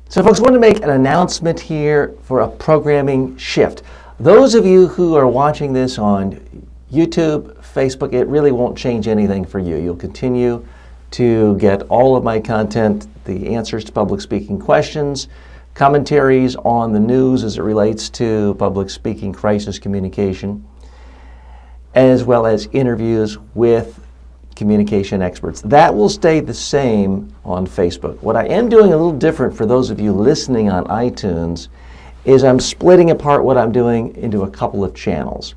So folks, I want to make an announcement here for a programming shift. Those of you who are watching this on YouTube, Facebook, it really won't change anything for you. You'll continue to get all of my content, the answers to public speaking questions, commentaries on the news as it relates to public speaking crisis communication, as well as interviews with communication experts. That will stay the same on Facebook. What I am doing a little different for those of you listening on iTunes is I'm splitting apart what I'm doing into a couple of channels.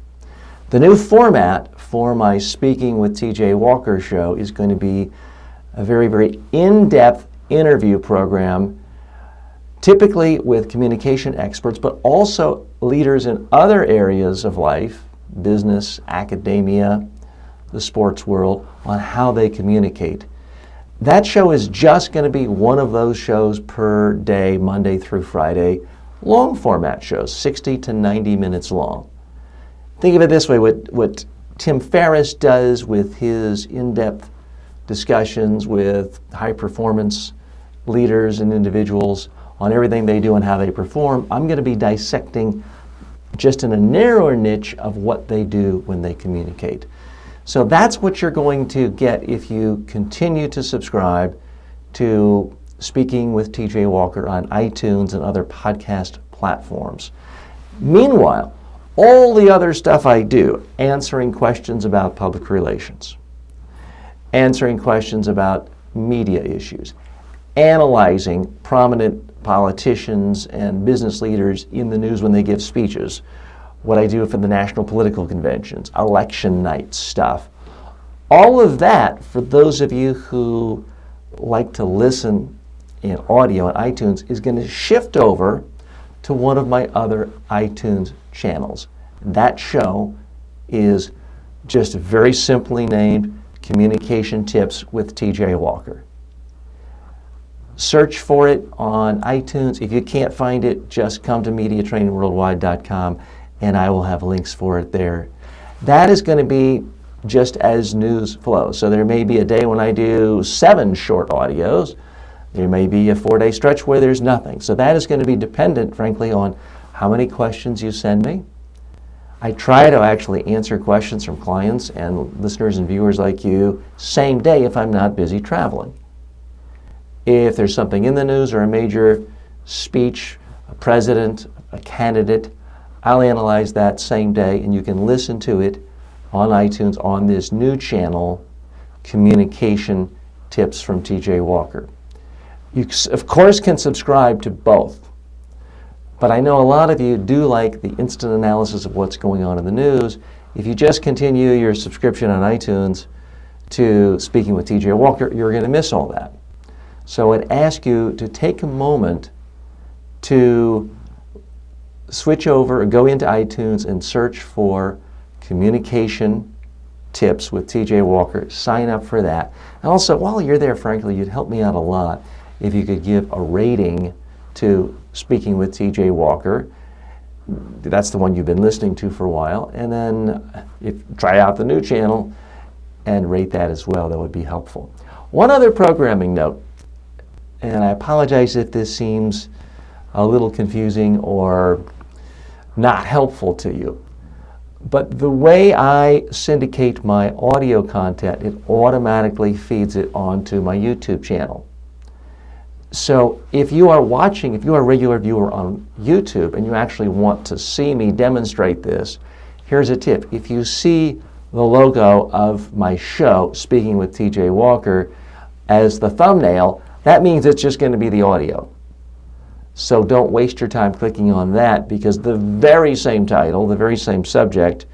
The new format for my Speaking with TJ Walker show is going to be a very, very in-depth interview program, typically with communication experts, but also leaders in other areas of life, business, academia, the sports world, on how they communicate. That show is just going to be one of those shows per day, Monday through Friday, long format shows, 60 to 90 minutes long. Think of it this way, what Tim Ferriss does with his in-depth discussions with high performance leaders and individuals on everything they do and how they perform, I'm going to be dissecting just in a narrower niche of what they do when they communicate. So that's what you're going to get if you continue to subscribe to Speaking with TJ Walker on iTunes and other podcast platforms. Meanwhile, all the other stuff I do, answering questions about public relations, answering questions about media issues, analyzing prominent politicians and business leaders in the news when they give speeches, what I do for the national political conventions, election night stuff. All of that, for those of you who like to listen in audio on iTunes, is going to shift over to one of my other iTunes channels. That show is just very simply named Communication Tips with TJ Walker. Search for it on iTunes. If you can't find it, just come to MediaTrainingWorldwide.com and I will have links for it there. That is going to be just as news flows. So there may be a day when I do 7 short audios. There may be a 4-day stretch where there's nothing. So that is going to be dependent, frankly, on how many questions you send me. I try to actually answer questions from clients and listeners and viewers like you same day if I'm not busy traveling. If there's something in the news or a major speech, a president, a candidate, I'll analyze that same day, and you can listen to it on iTunes on this new channel, Communication Tips from TJ Walker. You, of course, can subscribe to both, but I know a lot of you do like the instant analysis of what's going on in the news. If you just continue your subscription on iTunes to Speaking with TJ Walker, you're going to miss all that. So I'd ask you to take a moment to switch over or go into iTunes and search for Communication Tips with TJ Walker. Sign up for that. And also, while you're there, frankly, you'd help me out a lot if you could give a rating to Speaking with TJ Walker. That's the one you've been listening to for a while. And then try out the new channel and rate that as well. That would be helpful. One other programming note, and I apologize if this seems a little confusing or not helpful to you. But the way I syndicate my audio content, it automatically feeds it onto my YouTube channel. So if you are watching, if you are a regular viewer on YouTube and you actually want to see me demonstrate this, here's a tip. If you see the logo of my show, Speaking with TJ Walker, as the thumbnail, that means it's just going to be the audio. So don't waste your time clicking on that, because the very same title, the very same subject,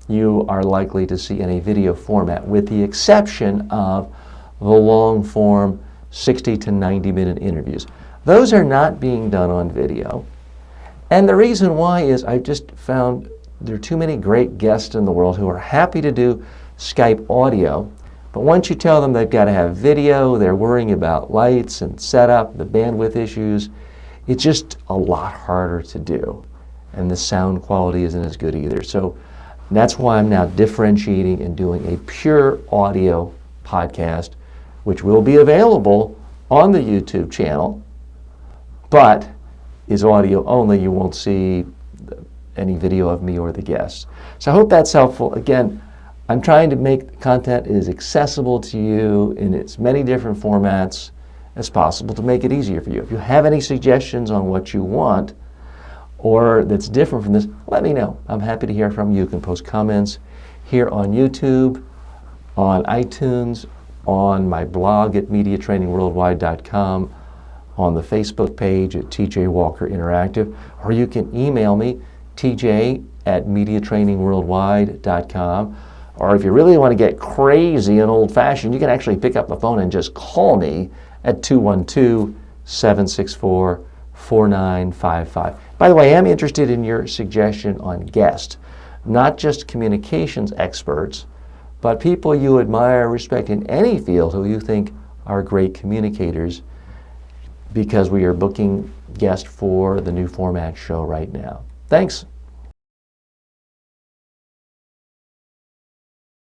you are likely to see in a video format, with the exception of the long form 60 to 90 minute interviews. Those are not being done on video. And the reason why is I've just found there are too many great guests in the world who are happy to do Skype audio, but once you tell them they've got to have video, they're worrying about lights and setup, the bandwidth issues. It's just a lot harder to do, and the sound quality isn't as good either. So that's why I'm now differentiating and doing a pure audio podcast, which will be available on the YouTube channel, but is audio only. You won't see any video of me or the guests. So I hope that's helpful. Again, I'm trying to make content as accessible to you in its many different formats as possible to make it easier for you. If you have any suggestions on what you want or that's different from this, let me know. I'm happy to hear from you. You can post comments here on YouTube, on iTunes, on my blog at MediaTrainingWorldwide.com, on the Facebook page at TJ Walker Interactive, or you can email me, TJ@MediaTrainingWorldwide.com. Or if you really want to get crazy and old-fashioned, you can actually pick up the phone and just call me at 212-764-4955. By the way, I'm interested in your suggestion on guests, not just communications experts, but people you admire, respect in any field who you think are great communicators, because we are booking guests for the new format show right now. Thanks.